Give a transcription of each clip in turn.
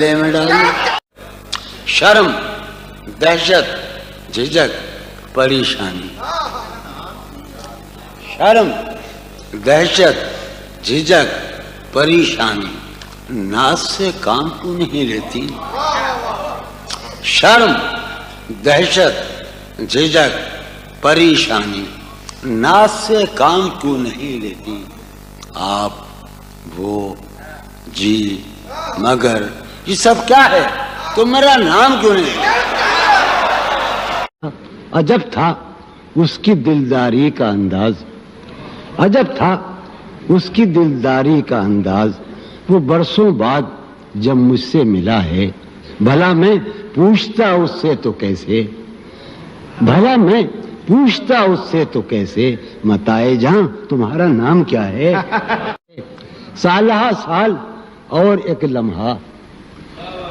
میں ڈالیں شرم، دہشت، جھجک، پریشانی. شرم، دہشت، جھجک، پریشانی ناز سے کام کیوں نہیں لیتی؟ شرم، دہشت، جھجک، پریشانی ناز سے کام کیوں نہیں لیتی؟ آپ، وہ، جی، مگر یہ سب کیا ہے؟ تو میرا نام کیوں نہیں؟ عجب تھا اس کی دلداری کا انداز، عجب تھا اس کی دلداری کا انداز. وہ برسوں بعد جب مجھ سے ملا ہے، بھلا میں پوچھتا اس سے تو کیسے، بھلا میں پوچھتا اس سے تو کیسے، متائے جہاں تمہارا نام کیا ہے؟ سالہ سال اور ایک لمحہ،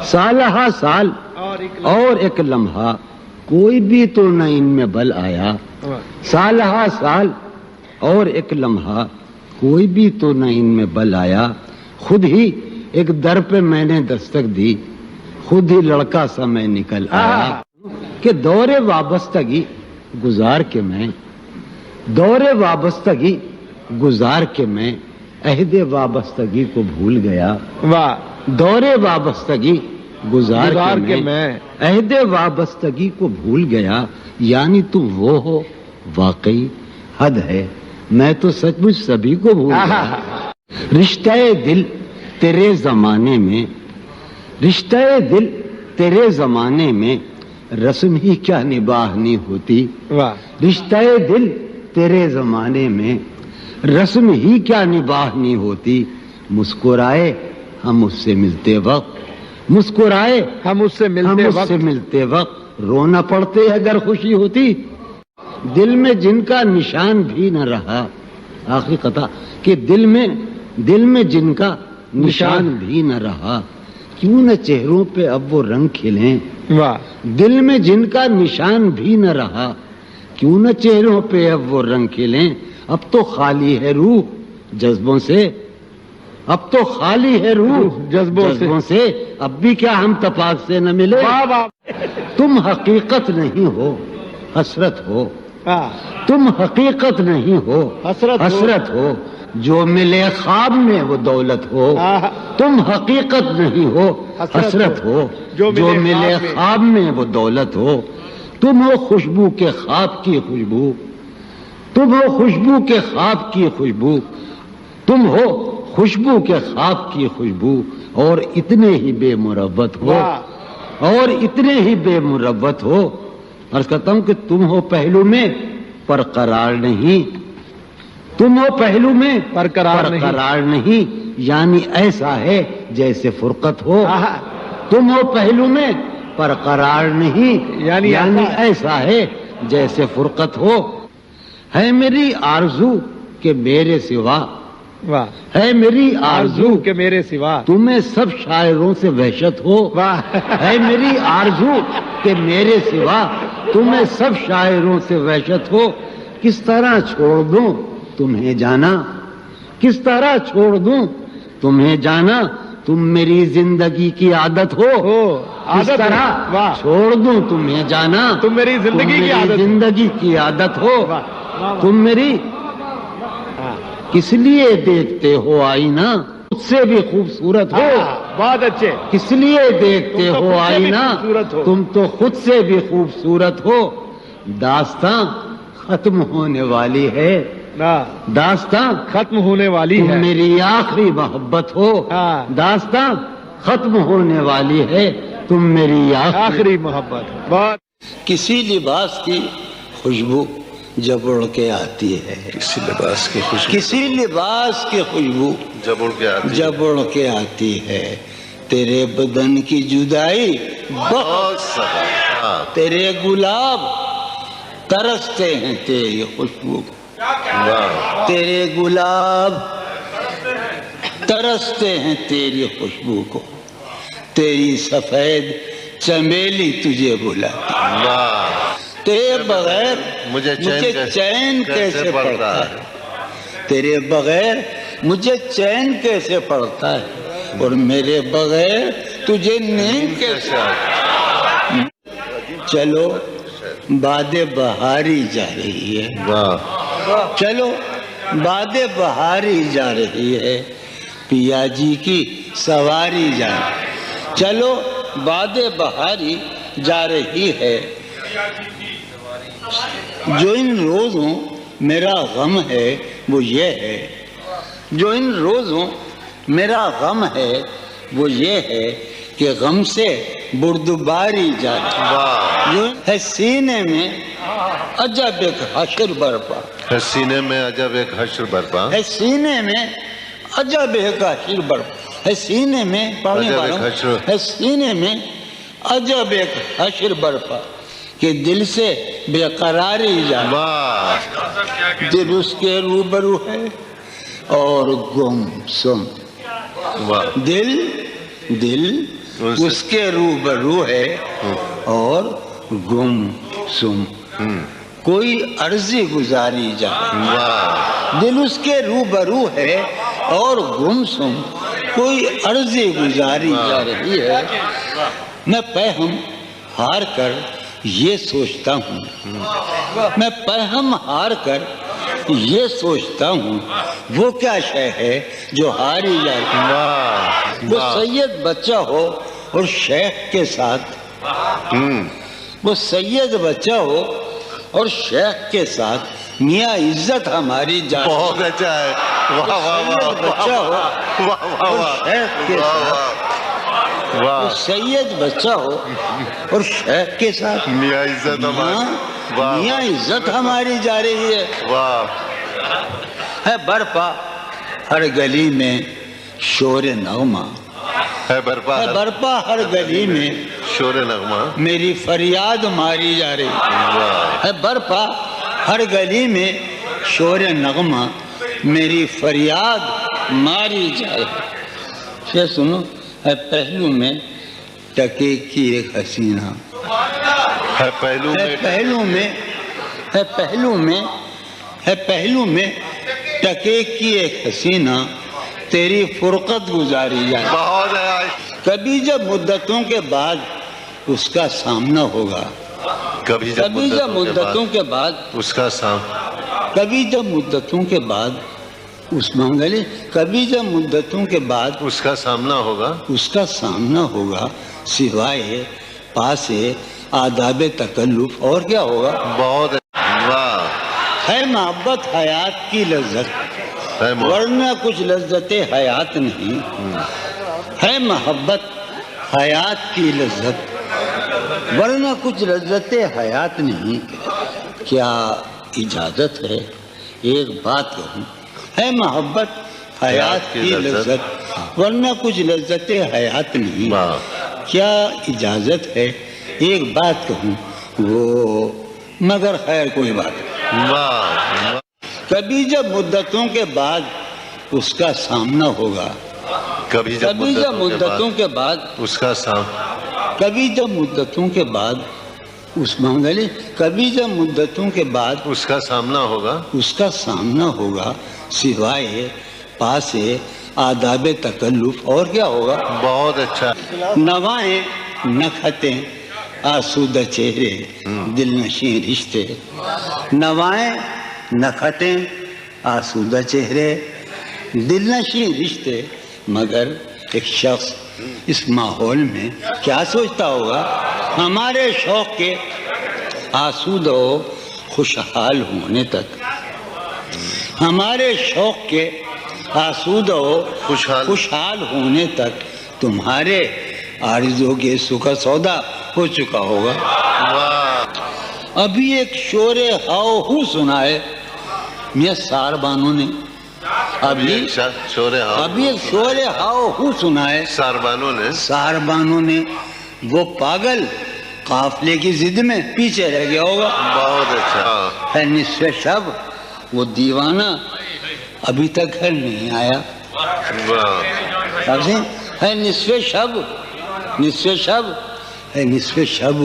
سالہ سال اور ایک لمحہ، کوئی بھی تو نہ ان میں بل آیا. سالہ سال اور ایک لمحہ، کوئی بھی تو نہ ان میں بل آیا. خود ہی ایک در پہ میں نے دستک دی، خود ہی لڑکا سا میں نکل آیا. کہ دور وابستگی گزار کے میں، دور وابستگی گزار کے میں عہد وابستگی کو بھول گیا. دور وابستگی گزار کے میں عہد وابستگی کو بھول گیا. یعنی تم وہ ہو، واقعی حد ہے، میں تو سچ مچ سبھی کو بھول گیا. رشتہ دل تیرے زمانے میں، رشتہ دل تیرے زمانے میں رسم ہی کیا نباہنی ہوتی. رشتہ دل تیرے زمانے میں رسم ہی کیا نباہنی ہوتی. مسکرائے ہم اس سے ملتے وقت، مسکرائے ہم اس سے ملتے وقت رونا پڑتے اگر خوشی ہوتی. دل میں جن کا نشان بھی نہ رہا، آخری قطع، کہ دل میں جن کا نشان بھی نہ رہا، کیوں نہ چہروں پہ اب وہ رنگ کھلیں. دل میں جن کا نشان بھی نہ رہا، کیوں نہ چہروں پہ اب وہ رنگ کھلیں. اب تو خالی ہے روح جذبوں سے، اب تو خالی ہے روح جذبوں سے، اب بھی کیا ہم تپاک سے نہ ملے. تم حقیقت نہیں ہو، حسرت ہو. تم حقیقت نہیں ہو، حسرت ہو. جو ملے خواب میں وہ دولت ہو. تم حقیقت نہیں ہو، حسرت ہو. جو ملے خواب میں وہ دولت ہو. تم ہو خوشبو کے خواب کی خوشبو، تم ہو خوشبو کے خواب کی خوشبو، تم ہو خوشبو کے خواب کی خوشبو. اور اتنے ہی بے مروت ہو، اور اتنے ہی بے مروت ہو. عرض کرتا ہوں کہ تم ہو پہلو میں پر قرار نہیں، تم ہو پہلو میں پر قرار نہیں. یعنی ایسا ہے جیسے فرقت ہو. تم ہو پہلو میں پر قرار نہیں، یعنی ایسا ہے جیسے فرقت ہو. ہے میری آرزو کہ میرے سوا، ہے میری آرزو کہ میرے سوا تمہیں سب شاعروں سے وحشت ہو. ہے میری آرزو کہ میرے سوا تمہیں سب شاعروں سے وحشت ہو. کس طرح چھوڑ دوں تمہیں جانا، کس طرح چھوڑ دوں تمہیں جانا. تم میری زندگی کی عادت ہو. کس طرح چھوڑ دوں تمہیں جانا، تم میری زندگی کی عادت ہو. تم میری کس لیے دیکھتے ہو آئینہ خود سے بھی خوبصورت ہو. بہت اچھے. کس لیے دیکھتے ہو آئینہ تم تو خود سے بھی خوبصورت ہو. داستاں ختم ہونے والی ہے، داستاں ختم ہونے والی تم ہے. میری آخری محبت ہو. داستاں ختم ہونے والی ہے، تم میری آخری محبت. بہت. کسی لباس کی خوشبو جب اڑ کے آتی ہے، کسی لباس کی خوشبو، کسی لباس کی خوشبو جب اڑ کے آتی ہے. تیرے بدن کی جدائی بہت سخت، تیرے گلاب ترستے ہیں تیری خوشبو، تیرے گلاب ترستے ہیں تیری خوشبو کو. تیری سفید چمیلی تجھے بلاتی، تیرے بغیر مجھے چین کیسے پڑتا ہے. تیرے بغیر مجھے چین کیسے پڑتا ہے، اور میرے بغیر تجھے نیند کے ساتھ چلو باد بہاری جا رہی ہے، واہ چلو باد بہاری جا رہی ہے، پیا جی کی سواری جا رہی ہے، چلو باد بہاری جا رہی ہے، جو ان روزوں میرا غم ہے وہ یہ ہے، جو ان روزوں میرا غم ہے وہ یہ ہے کہ غم سے بردباری جا رہی ہے، واہ جو ہے سینے میں عجب ایک حشر برپا، ہے سینے میں عجب ایک حشر برپا، ہے سینے میں عجب ایک حشر برپا، ہے سینے میں پڑھنے عجب والا ایک حشر، ہے سینے میں عجب ایک حشر برپا کہ دل سے بے قراری جا رہی، واہ دل اس کے روبرو ہے اور گم سم، واہ دل اس کے روبرو ہے اور گم سم، کوئی عرضی گزاری جا رہی، واہ دل اس کے روبرو ہے اور گم سم، کوئی عرضی گزاری جا رہی ہے، میں پہم ہار کر یہ سوچتا ہوں، میں پہم ہار کر یہ سوچتا ہوں وہ کیا شے ہے جو ہاری جا رہی ہے، واہ وہ سید بچہ ہو اور شیخ کے ساتھ، وہ سید بچہ ہو اور شیخ کے ساتھ میاں عزت ہماری جا رہی ہے، بہت اچھا ہے، واہ واہ واہ سید بچہ ہو واہ واہ اور واہ شیخ کے ساتھ، وہ واہ سید بچہ ہو اور شیخ کے ساتھ میاں عزت ہماری، واہ میاں عزت ہماری جا رہی ہے، واہ ہے برپا ہر گلی میں شور نغمہ، ہے برپا ہے برپا ہر گلی میں شور نغمہ، میری فریاد ماری جا رہی واہ ہے، برپا ہر گلی میں شور نغمہ میری فریاد ماری جا رہی ہے، سنو ہے پہلو میں ٹکے کی ایک حسینہ، ہے پہلو ہے میں پہلو میں ہے پہلو میں ہے پہلو میں ٹکے کی ایک حسینہ تیری فرقت گزاری جائے، بہت ہے، کبھی جب مدتوں کے بعد اس کا سامنا ہوگا، کبھی کبھی جب مدتوں کے بعد اس کا سام کبھی جب مدتوں کے بعد اس منگلے کبھی جب مدتوں کے بعد اس کا سامنا ہوگا، اس کا سامنا ہوگا سوائے پاسے آداب تکلف اور کیا ہوگا، بہت ہے، واہ ہے محبت حیات کی لذت ہے ورنہ کچھ لذت حیات نہیں، ہے محبت حیات کی لذت ورنہ کچھ لذت حیات نہیں، کیا اجازت ہے ایک بات کہوں، ہے محبت حیات کی لذت ورنہ کچھ لذت حیات نہیں، واہ کیا اجازت ہے ایک بات کہوں وہ مگر خیر کوئی بات نہیں، واہ کبھی جب مدتوں کے بعد اس کا سامنا ہوگا، کبھی جب کبھی جب مدتوں کے بعد اس کا سام کبھی جب مدتوں کے بعد اس منگلے کبھی جب مدتوں کے بعد اس کا سامنا ہوگا، اس کا سامنا ہوگا سوائے پاسے آداب تکلف اور کیا ہوگا، بہت اچھا، نوائیں نکھتیں آسودہ چہرے دل نشیں رشتے، نوائیں نکھتیں آسودہ چہرے دل نشیں رشتے، مگر ایک شخص اس ماحول میں کیا سوچتا ہوگا، ہمارے شوق کے آسودہ و خوشحال ہونے تک، ہمارے شوق کے آسودہ و خوشحال ہونے تک تمہارے آرزو کے سکھ سودا ہو چکا ہوگا، واہ ابھی ایک شور ہاؤ ہو سنا ہے میاں سار بانو نے، ابھی ابھی ایک شور ہاؤ ہو سنا ہے سار بانو نے، وہ پاگل قافلے کی ضد میں پیچھے رہ گیا ہوگا، بہت اچھا، ہے نصف شب وہ دیوانہ ابھی تک گھر نہیں آیا، واہ ہے نصف شب ہے نصف شب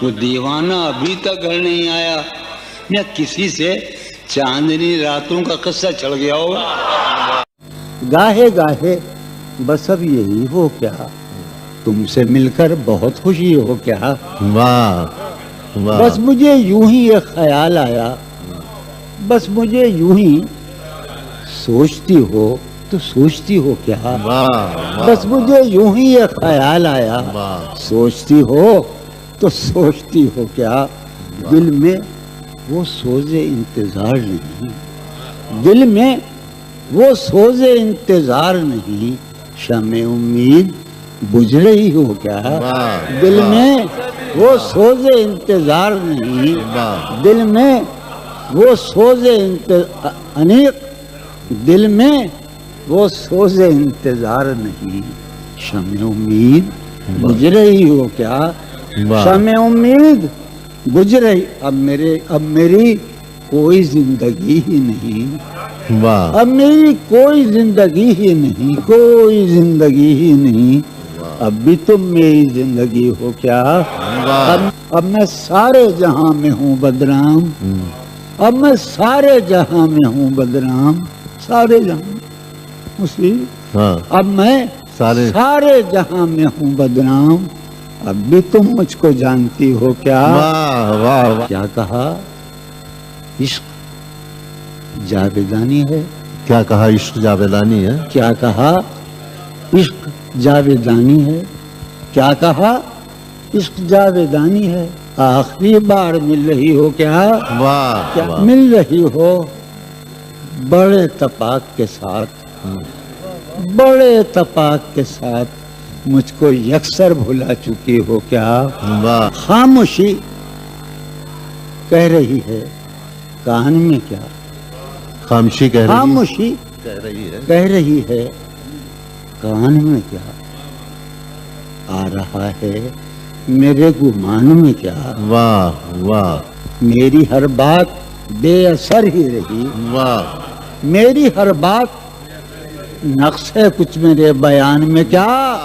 وہ دیوانہ ابھی تک گھر نہیں آیا، یا کسی سے چاندنی راتوں کا قصہ چڑھ گیا ہوگا، گاہے گاہے بس اب یہی ہو کیا تم سے مل کر بہت خوشی ہو کیا؟ واہ واہ بس مجھے یوں ہی ایک خیال آیا، بس مجھے یوں ہی سوچتی ہو تو سوچتی ہو کیا؟ واہ بس مجھے یوں ہی ایک خیال آیا، واہ سوچتی ہو تو سوچتی ہو کیا؟ دل میں وہ سوز انتظار نہیں، دل میں وہ سوز انتظار نہیں، شمع امید بجھ رہی ہو کیا؟ واہ دل میں وہ سوز انتظار نہیں، واہ دل میں وہ سوز انیق، دل میں وہ سوز انتظار نہیں، شمع امید بجھ رہی ہو کیا؟ واہ شمع امید بجھ رہی، اب میری کوئی زندگی ہی نہیں، واہ اب میری کوئی زندگی ہی نہیں، کوئی زندگی ہی نہیں، اب بھی تم میری زندگی ہو کیا؟ اب میں سارے جہاں میں ہوں بدنام، اب میں سارے جہاں میں ہوں بدنام، سارے جہاں مصیب، ہاں اب میں سارے سارے جہاں میں ہوں بدنام، اب بھی تم مجھ کو جانتی ہو کیا؟ واہ واہ واہ کیا کہا؟ عشق جاویدانی ہے، کیا کہا؟ عشق جاویدانی ہے، کیا کہا؟ عشق جاویدانی ہے، کیا کہا؟ عشق جاویدانی ہے، آخری بار مل رہی ہو کیا؟ واہ کیا واہ مل رہی ہو بڑے تپاک کے ساتھ، بڑے تپاک کے ساتھ، مجھ کو یکسر بھلا چکی ہو کیا؟ واہ خاموشی کہہ رہی ہے، کان میں کیا؟ خاموشی کہہ رہی خاموشی کہہ رہی ہے، کہہ رہی ہے، کان میں کیا؟ آ رہا ہے میرے گمان میں کیا؟ واہ واہ میری ہر بات بے اثر ہی رہی، واہ میری ہر بات نقص ہے کچھ میرے بیان میں کیا؟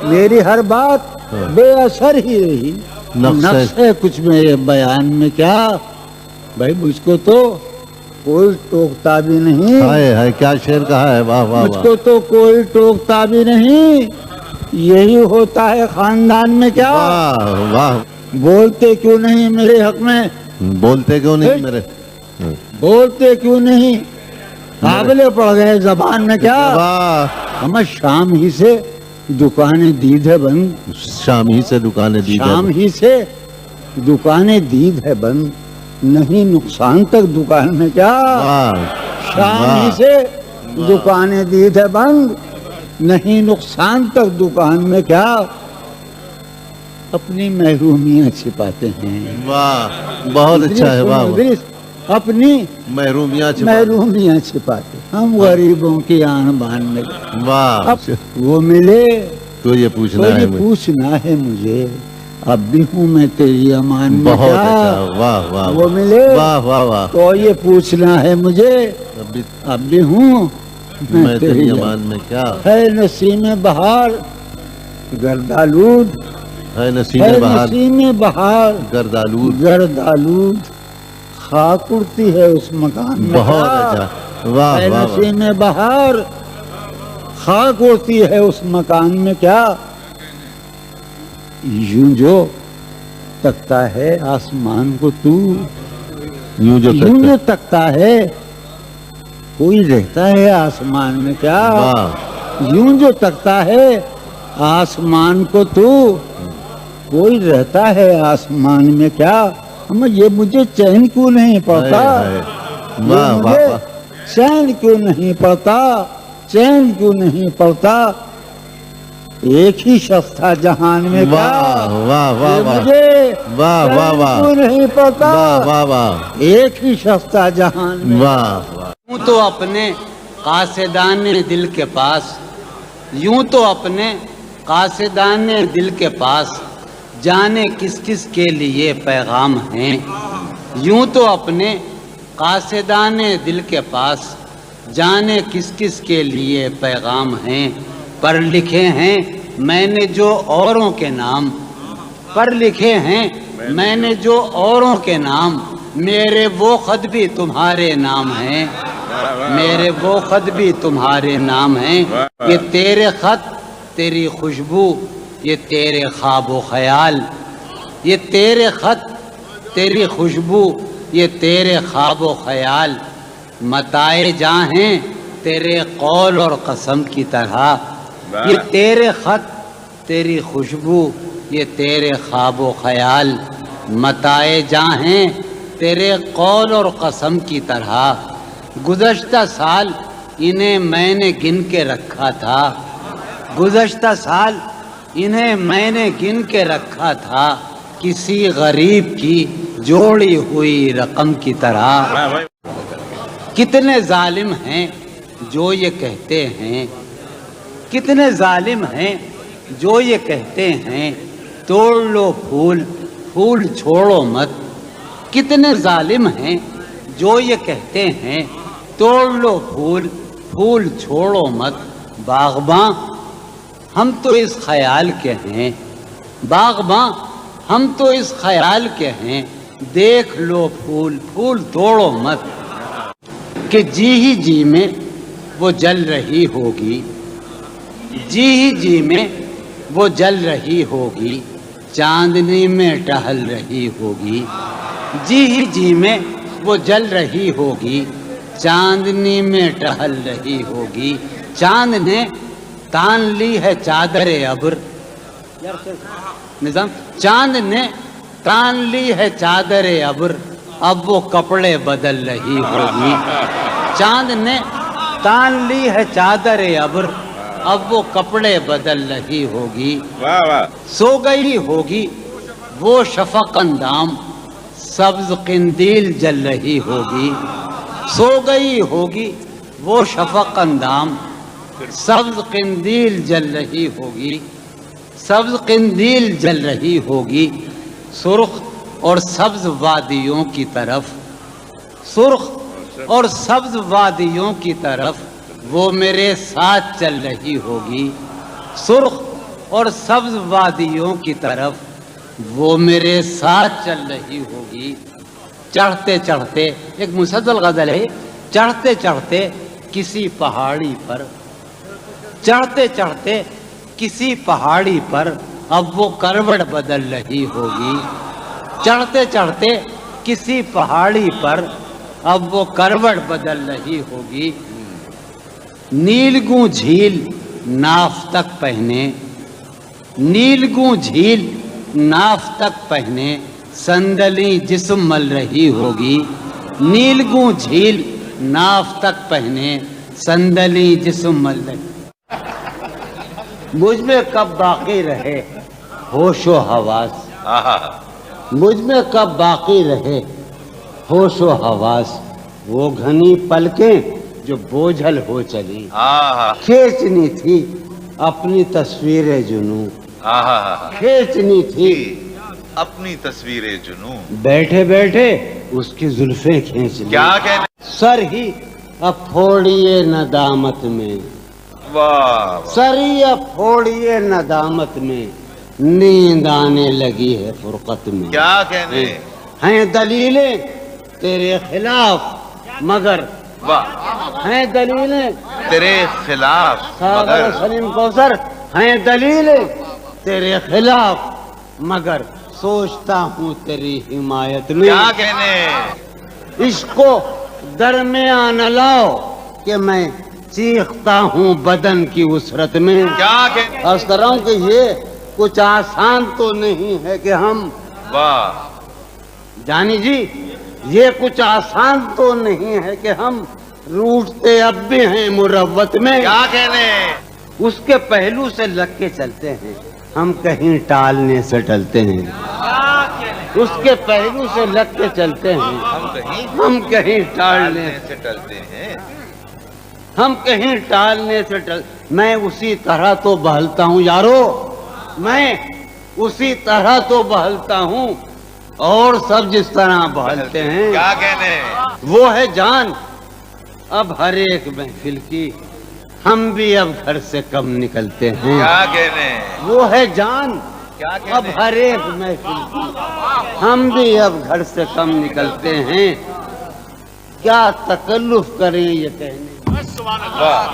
میری ہر بات بے اثر ہی رہی، نقص ہے کچھ میرے بیان میں کیا؟ بھائی مجھ کو تو کوئی ٹوکتا بھی نہیں، ہائے ہائے کیا شعر کہا ہے، واہ واہ مجھ واہ کو تو کوئی ٹوکتا بھی نہیں، یہی ہوتا ہے خاندان میں کیا؟ واہ واہ بولتے کیوں نہیں میرے حق میں؟ بولتے کیوں نہیں میرے؟ بولتے کیوں نہیں؟ قابلے پڑ گئے زبان میں کیا؟ واہ ہمیں شام ہی سے دکانیں دید ہے بند، شام ہی سے دکانیں دی شام ہی سے دکانیں دید ہے بند، نہیں نقصان تک دکان میں کیا؟ شام ہی سے دکانیں دید ہے بند، نہیں نقصان تک دکان میں کیا؟ اپنی محرومیاں چھپاتے ہیں، واہ بہت اچھا ہے، واہ واہ ادریس، اپنی محرومیاں محرومیاں چھپاتے، ہم غریبوں کی آن بان میں، واہ اب وہ ملے تو یہ تو پوچھنا ہے یہ مجھے، پوچھنا ہے مجھے، اب بھی ہوں میں تیری امان میں بہت کیا؟ اچھا، واہ واہ وہ ملے واہ واہ واہ تو یہ پوچھنا ہے مجھے، ابھی اب بھی ہوں میں تیری امان میں کیا؟ ہے نسیم بہار گردالود، ہے نسیم ہے بہار نسیم بہار گردالود، گردالود، خاک اڑتی ہے اس مکان میں بہت کیا؟ اچھا، واہ ہے واہ واہ نسیم بہار خاک اڑتی ہے اس مکان میں کیا؟ یوں جو تکتا ہے آسمان کو تو، یوں جو یوں جو تکتا ہے کوئی رہتا ہے آسمان میں کیا؟ واہ یوں جو تکتا ہے آسمان کو تو، کوئی رہتا ہے آسمان میں کیا؟ ہمیں یہ مجھے چین کیوں نہیں پڑتا؟ ہائے ہائے، یہ واہ واہ مجھے واہ چین کیوں نہیں پڑتا؟ چین کیوں نہیں پڑتا؟ ایک ہی شخص تھا جہان میں کیا؟ واہ واہ واہ یہ واہ مجھے واہ واہ چین واہ کیوں نہیں پڑتا؟ واہ واہ واہ ایک ہی شخص تھا جہان میں، واہ واہ یوں تو اپنے قاصدان دل کے پاس، یوں تو اپنے قاصدان دل کے پاس، جانے کس کس کے لیے پیغام ہیں، یوں تو اپنے قاصدان دل کے پاس، جانے کس کس کے لیے پیغام ہیں، پر لکھے ہیں میں نے جو اوروں کے نام، پر لکھے ہیں میں نے جو اوروں کے نام، میرے وہ خط بھی تمہارے نام ہیں، میرے وہ خط بھی تمہارے نام ہیں، کہ تیرے خط تیری خوشبو یہ تیرے خواب و خیال، یہ تیرے خط تیری خوشبو یہ تیرے خواب و خیال، متائے جاں ہیں تیرے قول اور قسم کی طرح، یہ تیرے خط تیری خوشبو یہ تیرے خواب و خیال، متائے جاں ہیں تیرے قول اور قسم کی طرح، گزشتہ سال انہیں میں نے گن کے رکھا تھا، گزشتہ سال انہیں میں نے گن کے رکھا تھا، کسی غریب کی جوڑی ہوئی رقم کی طرح۔ کتنے ظالم ہیں جو یہ کہتے ہیں، کتنے ظالم ہیں جو یہ کہتے ہیں توڑ لو پھول پھول چھوڑو مت، کتنے ظالم ہیں جو یہ کہتے ہیں توڑ لو پھول پھول چھوڑو مت، باغباں ہم تو اس خیال کے ہیں، باغباں ہم تو اس خیال کے ہیں، دیکھ لو پھول پھول توڑو مت، کہ جی ہی جی میں وہ جل رہی ہوگی، جی ہی جی میں وہ جل رہی ہوگی، چاندنی میں ٹہل رہی ہوگی، جی ہی جی میں وہ جل رہی ہوگی، چاندنی میں ٹہل رہی ہوگی، چاند نے تان لی ہے چادر ابر، نظام چاند نے تان لی ہے چادر ابر، اب وہ کپڑے بدل رہی ہوگی، چاند نے تان لی ہے چادر ابر، اب وہ کپڑے بدل رہی ہوگی، سو گئی ہوگی وہ شفق اندام، سبز قندیل جل رہی ہوگی، سو گئی ہوگی وہ شفق اندام، سبز قندیل جل رہی ہوگی، سبز قندیل جل رہی ہوگی، سرخ اور سبز وادیوں کی طرف، سرخ اور سبز وادیوں کی طرف وہ میرے ساتھ چل رہی ہوگی، سرخ اور سبز وادیوں کی طرف وہ میرے ساتھ چل رہی ہوگی، چڑھتے چڑھتے ایک مسلسل غزل ہے، چڑھتے چڑھتے کسی پہاڑی پر، چڑھتے چڑھتے کسی پہاڑی پر اب وہ کروٹ بدل رہی ہوگی، چڑھتے چڑھتے کسی پہاڑی پر اب وہ کروٹ بدل رہی ہوگی، نیلگوں جھیل ناف تک پہنے، نیلگوں جھیل ناف تک پہنے، سندلی جسم مل رہی ہوگی، نیلگوں جھیل ناف تک پہنے، سندلی جسم مل رہی، مجھ میں کب باقی رہے ہوش و حواس، مجھ میں کب باقی رہے ہوش و حواس، وہ گھنی پلکیں جو بوجھل ہو چلی، کھینچنی تھی اپنی تصویر جنوں، کھینچنی تھی اپنی تصویر جنوں، بیٹھے بیٹھے اس کی زلفیں کھینچ لی، کیا کہنے، سر ہی اب پھوڑیے ندامت میں، واہ سر ہی اب پھوڑیے ندامت میں، نیند آنے لگی ہے فرقت میں، کیا کہنے، ہیں دلیلیں تیرے خلاف مگر، واہ ہیں دلیلیں تیرے خلاف ساغر مگر، سلیم کوثر، ہیں دلیلیں تیرے خلاف مگر، سوچتا ہوں تیری حمایت میں، کیا کہنے، عشق کو درمیان لاؤ کہ میں چیختا ہوں بدن کی وسرت میں، کیا کہنے، عرض کر رہا ہوں کہ یہ کچھ آسان تو نہیں ہے کہ ہم، واہ جانی جی یہ کچھ آسان تو نہیں ہے کہ ہم روٹتے اب بھی ہیں مروت میں، کیا کہنے، اس کے پہلو سے لگ کے چلتے ہیں ہم کہیں ٹالنے سے ٹلتے ہیں، اس کے پہلو سے لگ کے چلتے ہیں ہم کہیں ٹالنے سے ٹلتے ہیں، ہم کہیں ٹالنے سے میں اسی طرح تو بہلتا ہوں یارو، میں اسی طرح تو بہلتا ہوں اور سب جس طرح بہلتے ہیں، کیا کہنے، وہ ہے جان اب ہر ایک محفل کی، ہم بھی اب گھر سے کم نکلتے ہیں، کیا کہنے، وہ ہے جان کیا کہنے، اب ہر ایک محفل کی، ہم بھی اب گھر سے کم نکلتے ہیں، کیا تکلف کریں یہ کہنے، واہ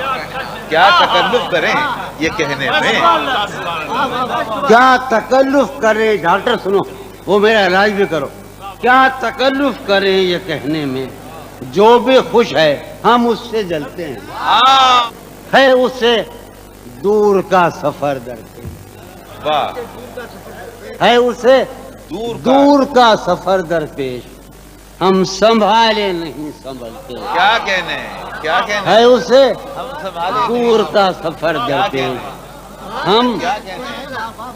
کیا تکلف کریں یہ کہنے میں؟ کیا تکلف کرے، ڈاکٹر سنو، وہ میرا علاج بھی کرو. کیا تکلف کرے یہ کہنے میں، جو بھی خوش ہے ہم اس سے جلتے ہیں. ہے اس سے دور کا سفر درپیش، واہ، ہے اسے دور دور کا سفر درپیش، ہم سنبھالے نہیں سنبھلتے. کیا کہنے، کیا کہنے، ہے اسے ہم سنبھالے دور کا سفر درپیش، ہم کیا کہنے،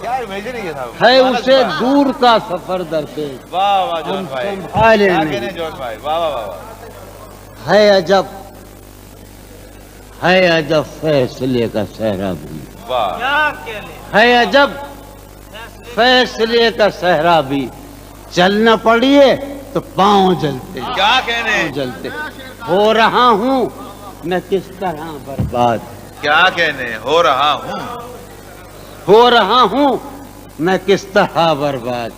کیا امیجن ہے یہ تھا؟ ہے اسے دور کا سفر درپیش، واہ واہ جون بھائی، سنبھالے کیا نہیں. کہنے جون بھائی، واہ واہ واہ. ہے عجب، ہے عجب فیصلے کا صحرا بھی، واہ، ہے عجب فیصلے کا صحرا بھی، چلنا پڑیے تو پاؤں جلتے کیا کہنے، جلتے. ہو رہا ہوں میں کس طرح برباد، کیا کہنے، ہو رہا ہوں، ہو رہا ہوں میں کس طرح برباد،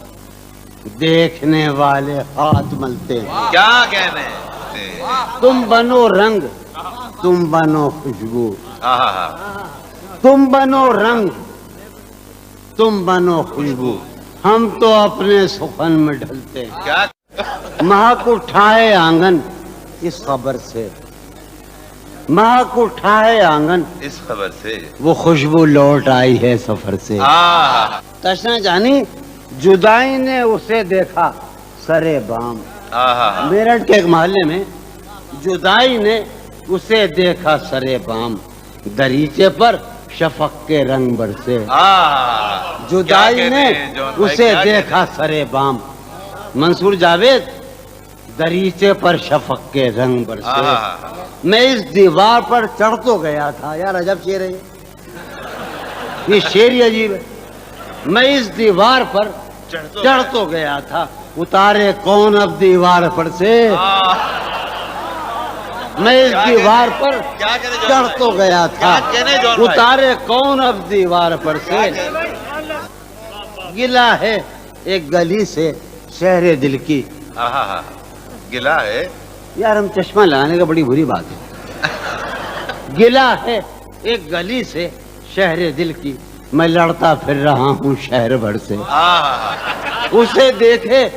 دیکھنے والے ہاتھ ملتے ہیں. کیا کہنے. تم بنو رنگ، تم بنو خوشبو، ہاں ہاں ہاں، تم بنو رنگ، تم بنو خوشبو، ہم تو اپنے سخن میں ڈھلتے ہیں. کیا مہک اٹھائے آنگن اس خبر سے، مہک اٹھائے آنگن اس خبر سے، وہ خوشبو لوٹ آئی ہے سفر سے. ہاں تشنا جانی جدائی نے اسے دیکھا سرے بام، ہاں ہاں، میرٹھ کے ایک محلے میں جدائی نے اسے دیکھا سرے بام، دریچے پر شفق کے رنگ برسے. ہاں، جدائی نے اسے دیکھا سرے بام، منصور جاوید دریچے پر شفق کے رنگ برسے. میں اس دیوار پر چڑھ تو گیا تھا، یار عجب شعر ہے یہ شعر ہی عجیب ہے. میں اس دیوار پر چڑھ تو گیا تھا، اتارے کون اب دیوار پر سے. میں اس دیوار پر چڑھ تو گیا تھا، اتارے کون اب دیوار پر سے. گلا ہے ایک گلی سے شہر دل کی، ہاں، گلا ہے، یار ہم چشمہ لانے کا بڑی بری بات ہے. گلا ہے ایک گلی سے شہر دل کی، میں لڑتا پھر رہا ہوں شہر بھر سے. اسے دیکھے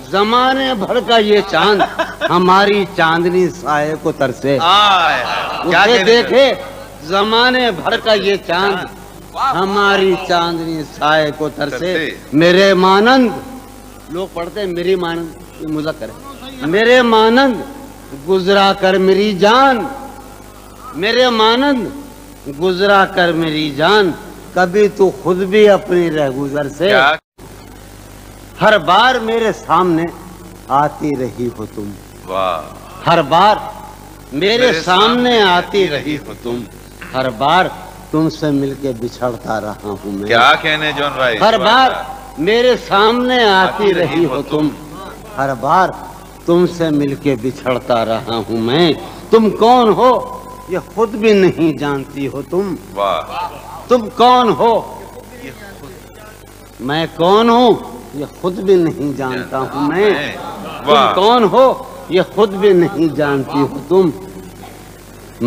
زمانے بھر کا یہ چاند، ہماری چاندنی سائے کو ترسے. اسے دیکھے زمانے بھر کا یہ چاند، ہماری چاندنی سائے کو ترسے. میرے مانند، لوگ پڑھتے ہیں میری مانند، یہ مذکر ہے، میرے مانند گزرا کر میری جان، میرے مانند گزرا کر میری جان، کبھی تو خود بھی اپنی رہ گزر سے. ہر بار میرے سامنے آتی رہی ہو تم، ہر بار میرے سامنے آتی رہی ہو تم، ہر بار تم سے مل کے بچھڑتا رہا ہوں میں. کیا کہنے جون بھائی، ہر بار میرے سامنے آتی رہی ہو تم، ہر بار تم سے مل کے بچھڑتا رہا ہوں میں. تم کون ہو یہ خود بھی نہیں جانتی ہو تم، تم کون ہو میں کون ہوں یہ خود بھی نہیں جانتا ہوں میں. تم کون ہو یہ خود بھی نہیں جانتی ہو تم،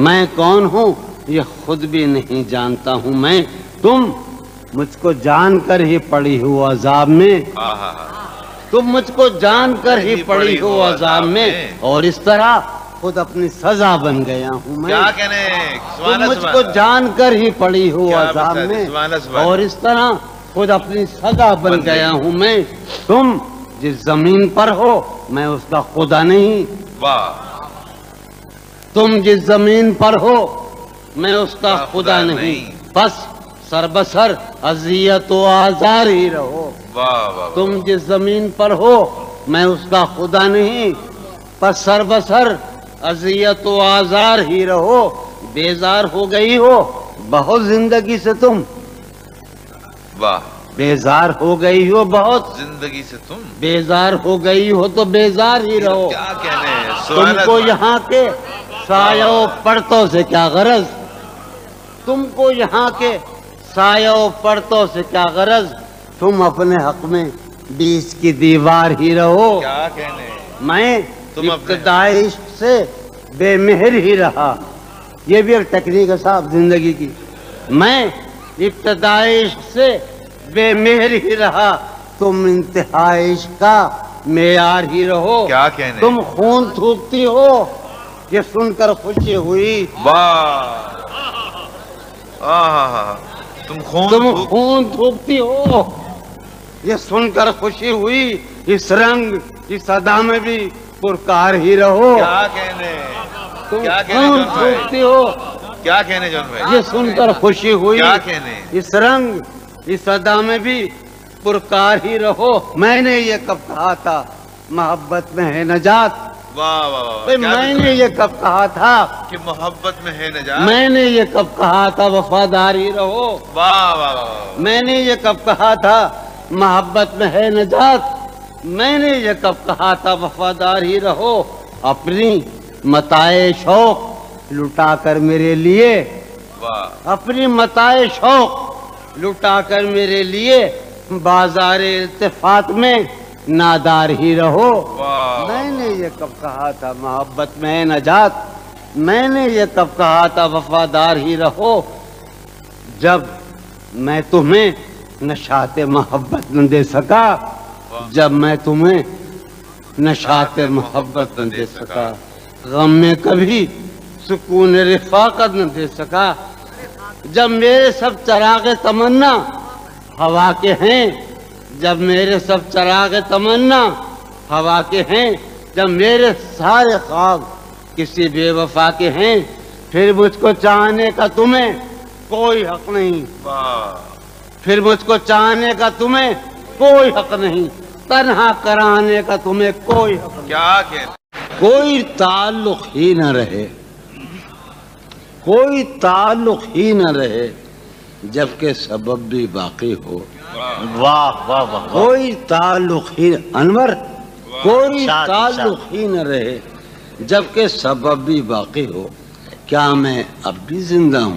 میں کون ہوں یہ خود بھی نہیں جانتا ہوں میں. تم مجھ کو جان کر ہی پڑی ہو عذاب میں، تم مجھ کو جان کر ہی پڑی ہو عذاب میں، اور اس طرح خود اپنی سزا بن گیا ہوں میں. کیا کہنے، تم مجھ کو جان کر ہی پڑی ہو عذاب میں، اور اس طرح خود اپنی سزا بن گیا ہوں میں. تم جس زمین پر ہو میں اس کا خدا نہیں، تم جس زمین پر ہو میں اس کا خدا نہیں، بس سر بسر اذیت و آزار ہی رہو. تم جس زمین پر ہو میں اس کا خدا نہیں، بس سر بسر اذیت و آزار ہی رہو. بیزار ہو گئی ہو بہت زندگی سے تم، بیزار ہو گئی ہو بہت زندگی سے تم، بیزار ہو گئی ہو تو بیزار ہی رہو. کیا کہنے، تم کو یہاں کے سایہ و پرتوں سے کیا غرض، تم کو یہاں کے سایہ و پرتوں سے کیا غرض، تم اپنے حق میں بیچ کی دیوار ہی رہو. کیا کہنے، میں ابتدائی عشق سے بے مہر ہی رہا، یہ بھی ایک ٹیکنیک ہے صاحب زندگی کی. میں ابتدائی عشق سے بے مہر ہی رہا, تم انتہائی عشق کا معیار ہی رہو. کیا کہنے, تم خون تھوکتی ہو, یہ سن کر خوشی ہوئی. واہ, تم خون تھوکتی ہو, یہ سن کر خوشی ہوئی. اس رنگ اس ادا میں بھی پرکار ہی رہو. کیا کہنے, تم کیا کہنے خون جون بھائی, تھوکتی ہو, کیا کہنے جون بھائی, یہ سن کر خوشی ہوئی. کیا کہنے, اس رنگ اس ادا میں بھی پرکار ہی رہو. میں نے یہ کب کہا تھا محبت میں ہے نجات. واہ واہ واہ, میں نے یہ کب کہا تھا کہ محبت میں ہے نجات. میں نے یہ کب کہا تھا وفادار ہی رہو. واہ واہ واہ, میں نے یہ کب کہا تھا محبت میں ہے نجات. میں نے یہ کب کہا تھا وفادار ہی رہو. اپنی متاع شوق لٹا کر میرے لیے, واہ, اپنی متاع شوق لٹا کر میرے لیے بازار التفات میں نادار ہی رہو. واہ, میں نے یہ کب کہا تھا محبت میں ہے نجات. میں نے یہ کب کہا تھا وفادار ہی رہو. جب میں تمہیں نشاط محبت نہ دے سکا, جب میں تمہیں نشاط محبت نہ دے سکا, غم میں کبھی سکون رفاقت نہ دے سکا, جب میرے سب چراغ تمنا ہوا کے ہیں, جب میرے سب چراغ تمنا ہوا کے ہیں, جب میرے سارے خواب کسی بے وفا کے ہیں, پھر مجھ کو چاہنے کا تمہیں کوئی حق نہیں. واہ, پھر مجھ کو چاہنے کا تمہیں کوئی حق نہیں. تنہا کرانے کا تمہیں کوئی حق نہیں. کیا کہنے, کوئی تعلق ہی نہ رہے, کوئی تعلق ہی نہ رہے جبکہ سبب بھی باقی ہو. واہ واہ واہ, کوئی تعلق ہی انور, کوئی تعلق ہی نہ رہے جبکہ سبب بھی باقی ہو. کیا میں اب بھی زندہ ہوں؟